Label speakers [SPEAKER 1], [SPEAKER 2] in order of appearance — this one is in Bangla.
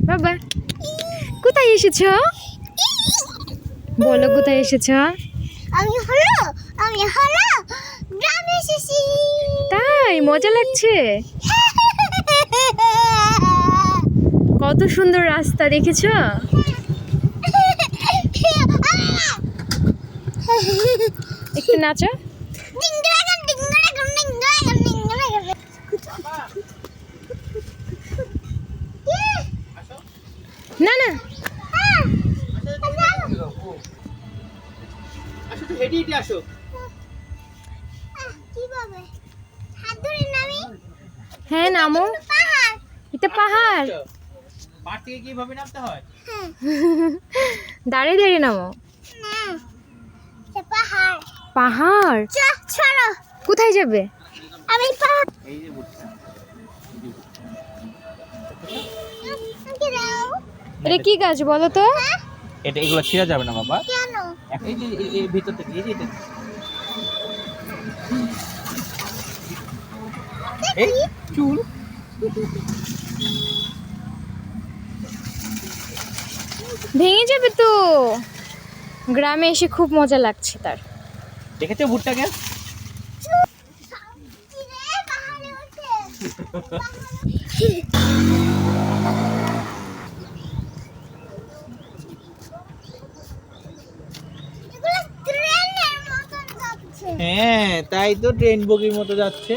[SPEAKER 1] বাবা কোথায় এসেছো? বলো কোথায় এসেছো?
[SPEAKER 2] আমি হলো গ্রামে এসেছি।
[SPEAKER 1] তাই মজা লাগছে? কত সুন্দর রাস্তা দেখেছো? একটু নাচো। না না
[SPEAKER 3] আসো তো হেঁটে হেঁটে আসো।
[SPEAKER 2] কিভাবে হাত ধরে নামি?
[SPEAKER 1] হ্যাঁ নামো।
[SPEAKER 2] পাহাড়।
[SPEAKER 1] এটা পাহাড়।
[SPEAKER 3] পাহাড় থেকে কিভাবে নামতে হয়?
[SPEAKER 1] দাঁড়িয়ে দাঁড়িয়ে নামো।
[SPEAKER 2] না সে পাহাড়।
[SPEAKER 1] পাহাড়?
[SPEAKER 2] ছাড়ো।
[SPEAKER 1] কোথায় যাবে?
[SPEAKER 2] আমি পাহাড়।
[SPEAKER 3] এই যে ভুট্টা।
[SPEAKER 2] আমাকে দাও।
[SPEAKER 1] এটা কি গাছ বলো তো?
[SPEAKER 3] এটা এগুলো ছিঁড়া যাবে না বাবা।
[SPEAKER 2] কেন?
[SPEAKER 3] এই যে এর ভিতর থেকে এই যে এটা। এই চুল।
[SPEAKER 1] ভেঙে যাবে তো। গ্রামে এসে খুব মজা লাগছে তার।
[SPEAKER 3] দেখেছো ভুট্টা গাছ?
[SPEAKER 2] কি রে পাহাড়ে উঠে? এগুলো ট্রেনের মতন যাচ্ছে।
[SPEAKER 3] হ্যাঁ তাই তো ট্রেন বগির মতো যাচ্ছে।